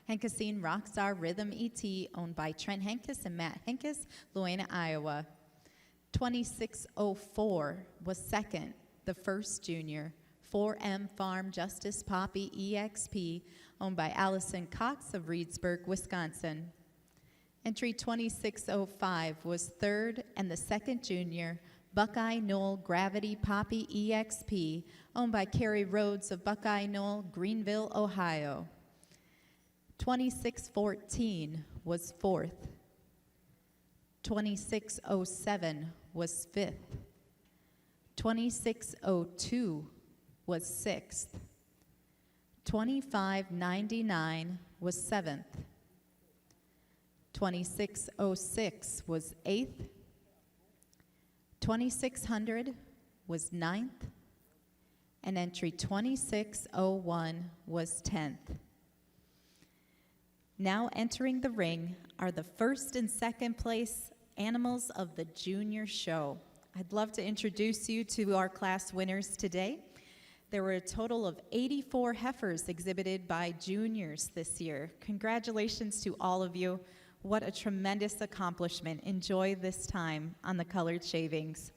Henkesine Rockstar Rhythm ET, owned by Trent Henkes and Matt Henkes, Luana, Iowa. 2604 was second, the first junior. 4M Farm Justice Poppy EXP, owned by Allison Cox of Reedsburg, Wisconsin. Entry 2605 was third and the second junior. Buckeye Knoll Gravity Poppy EXP, owned by Carrie Rhodes of Buckeye Knoll, Greenville, Ohio. 2614 was fourth. 2607 was fifth. 2602 was sixth. 2599 was seventh. 2606 was eighth. 2600 was ninth. And entry 2601 was 10th. Now entering the ring are the first and second place animals of the junior show. I'd love to introduce you to our class winners today. There were a total of 84 heifers exhibited by juniors this year. Congratulations to all of you. What a tremendous accomplishment. Enjoy this time on the colored shavings.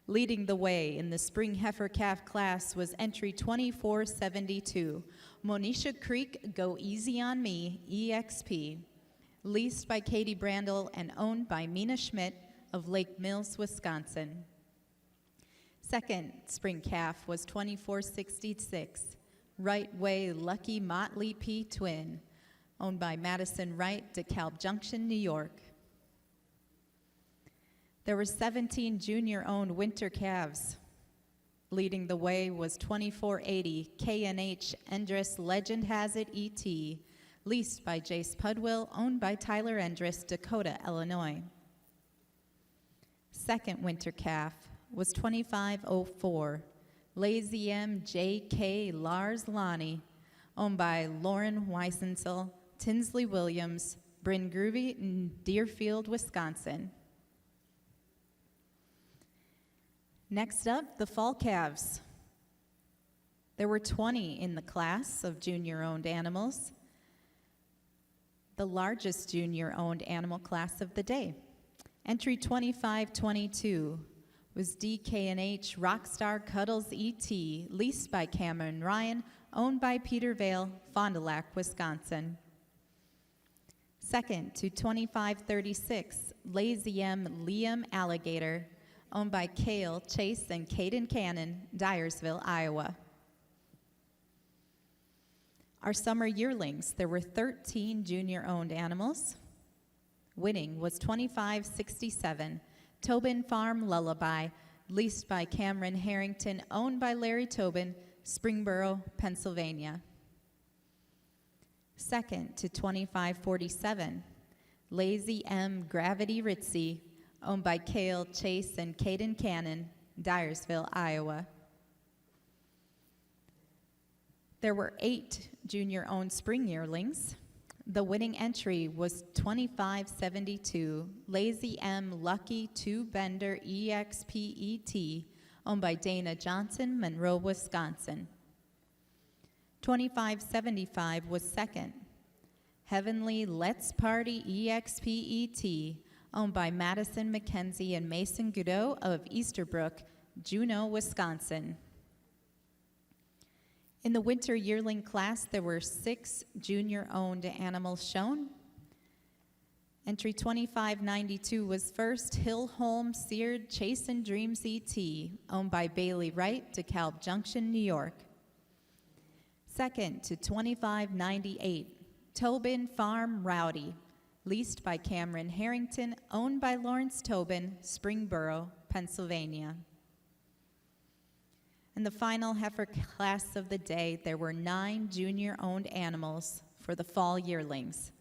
Leading the way in the spring heifer calf class was entry 2472, Monisha Creek Go Easy on Me EXP, leased by Katie Brandel and owned by Mina Schmidt of Lake Mills, Wisconsin. Second spring calf was 2466, Right Way Lucky Motley P Twin, owned by Madison Wright, DeKalb Junction, New York. There were 17 junior-owned winter calves. Leading the way was 2480 K&H Endress Legend Has It ET, leased by Jace Pudwill, owned by Tyler Endress, Dakota, Illinois. Second winter calf was 2504 Lazy M J.K. Lars Lonnie, owned by Lauren Weisensel, Tinsley Williams, Bryn Groovy in Deerfield, Wisconsin. Next up, the fall calves. There were 20 in the class of junior-owned animals, the largest junior-owned animal class of the day. Entry 2522 was DK&H Rockstar Cuddles ET, leased by Cameron Ryan, owned by Peter Vale, Fond du Lac, Wisconsin. Second to 2536, Lazy M Liam Alligator, owned by Cale Chase and Caden Cannon, Dyersville, Iowa. Our summer yearlings, there were 13 junior-owned animals. Winning was 2567, Tobin Farm Lullaby, leased by Cameron Harrington, owned by Larry Tobin, Springboro, Pennsylvania. Second to 2547, Lazy M Gravity Ritzy, owned by Cale Chase and Caden Cannon, Dyersville, Iowa. There were 8 junior-owned spring yearlings. The winning entry was 2572, Lazy M Lucky 2-Bender EXPET, owned by Dana Johnson, Monroe, Wisconsin. 2575 was second, Heavenly Let's Party EXPET, owned by Madison McKenzie and Mason Goudreau of Easterbrook, Juneau, Wisconsin. In the winter yearling class, there were 6 junior-owned animals shown. Entry 2592 was first, Hill Holm Seared Chase and Dreams ET, owned by Bailey Wright, DeKalb Junction, New York. Second to 2598, Tobin Farm Rowdy, leased by Cameron Harrington, owned by Lawrence Tobin, Springboro, Pennsylvania. In the final heifer class of the day, there were 9 junior-owned animals for the fall yearlings.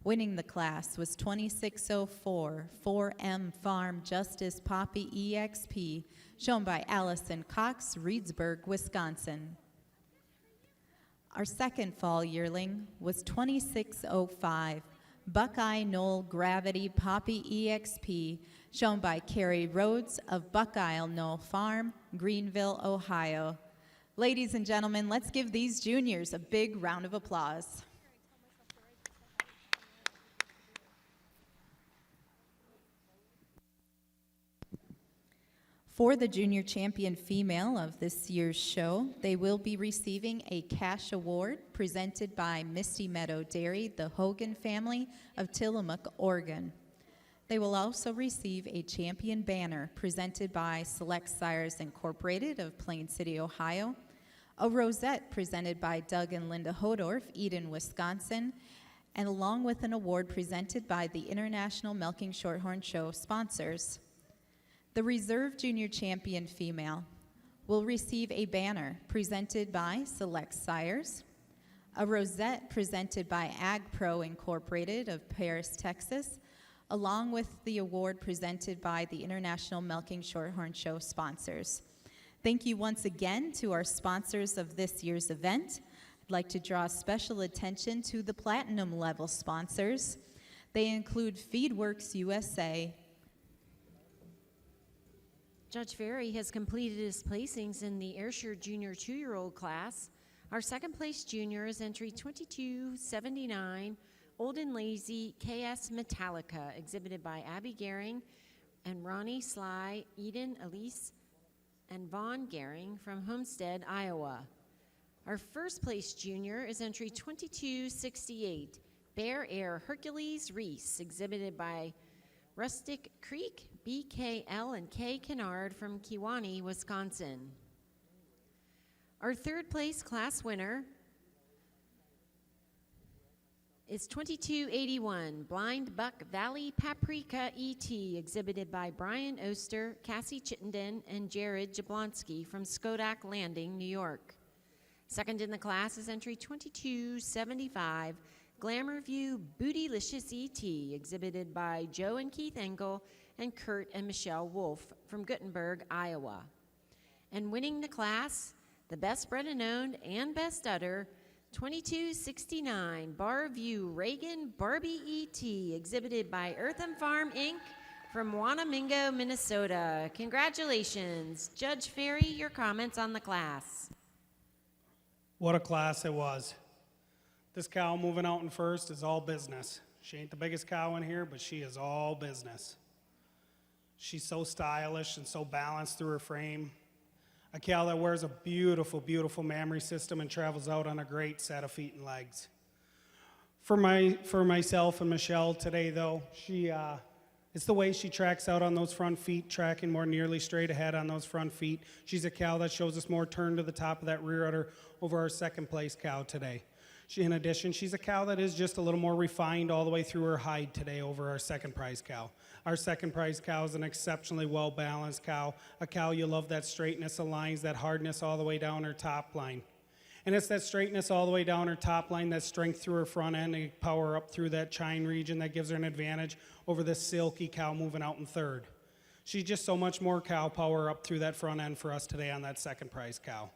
Winning the class was 2604 4M Farm Justice Poppy EXP, shown by Allison Cox, Reedsburg, Wisconsin. Our second fall yearling was 2605 Buckeye Knoll Gravity Poppy EXP, shown by Carrie Rhodes of Buckeye Knoll Farm, Greenville, Ohio. Ladies and gentlemen, let's give these juniors a big round of applause. For the junior champion female of this year's show, they will be receiving a cash award presented by Misty Meadow Dairy, the Hogan family of Tillamook, Oregon. They will also receive a champion banner presented by Select Sires Incorporated of Plain City, Ohio, a rosette presented by Doug and Linda Hodorf, Eden, Wisconsin, and along with an award presented by the International Milking Shorthorn Show sponsors. The reserve junior champion female will receive a banner presented by Select Sires, a rosette presented by Ag Pro Incorporated of Paris, Texas, along with the award presented by the International Milking Shorthorn Show sponsors. Thank you once again to our sponsors of this year's event. I'd like to draw special attention to the platinum level sponsors. They include FeedWorks USA. Judge Ferry has completed his placings in the Ayrshire Junior 2-year-old class. Our second place junior is entry 2279, Old and Lazy KS Metallica, exhibited by Abby Gehring and Ronnie Sly, Eden, Elise, and Vaughn Gehring from Homestead, Iowa. Our first place junior is entry 2268, Bear Air Hercules Reese, exhibited by Rustic Creek, BKL, and K. Kennard from Kewanee, Wisconsin. Our third place class winner is 2281, Blind Buck Valley Paprika ET, exhibited by Brian Oster, Cassie Chittenden, and Jared Jablonski from Skodak Landing, New York. Second in the class is entry 2275, Glamour View Bootylicious ET, exhibited by Joe and Keith Engel and Kurt and Michelle Wolf from Guttenberg, Iowa. And winning the class, the best bred and owned and best udder, 2269, Bar View Reagan Barbie ET, exhibited by Eartham Farm, Inc. from Wanamingo, Minnesota. Congratulations. Judge Ferry, your comments on the class. What a class it was. This cow moving out in first is all business. She ain't the biggest cow in here, but she is all business. She's so stylish and so balanced through her frame. A cow that wears a beautiful, beautiful mammary system and travels out on a great set of feet and legs. For myself and Michelle today, though, it's the way she tracks out on those front feet, tracking more nearly straight ahead on those front feet. She's a cow that shows us more turn to the top of that rear udder over our second place cow today. In addition, she's a cow that is just a little more refined all the way through her hide today over our second prize cow. Our second prize cow is an exceptionally well-balanced cow, a cow you love that straightness of lines, that hardness all the way down her top line. And it's that straightness all the way down her top line, that strength through her front end, and power up through that chine region that gives her an advantage over this silky cow moving out in third. She's just so much more cow power up through that front end for us today on that second prize cow.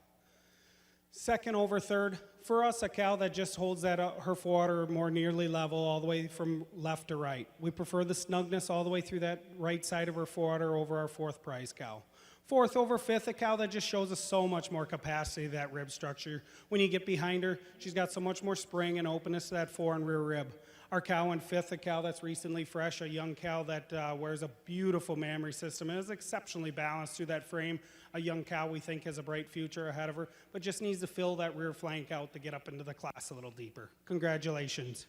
Second over third, for us, a cow that just holds that her forudder more nearly level all the way from left to right. We prefer the snugness all the way through that right side of her forudder over our fourth prize cow. Fourth over fifth, a cow that just shows us so much more capacity to that rib structure. When you get behind her, she's got so much more spring and openness to that fore and rear rib. Our cow in fifth, a cow that's recently fresh, a young cow that wears a beautiful mammary system and is exceptionally balanced through that frame. A young cow we think has a bright future ahead of her, but just needs to fill that rear flank out to get up into the class a little deeper. Congratulations.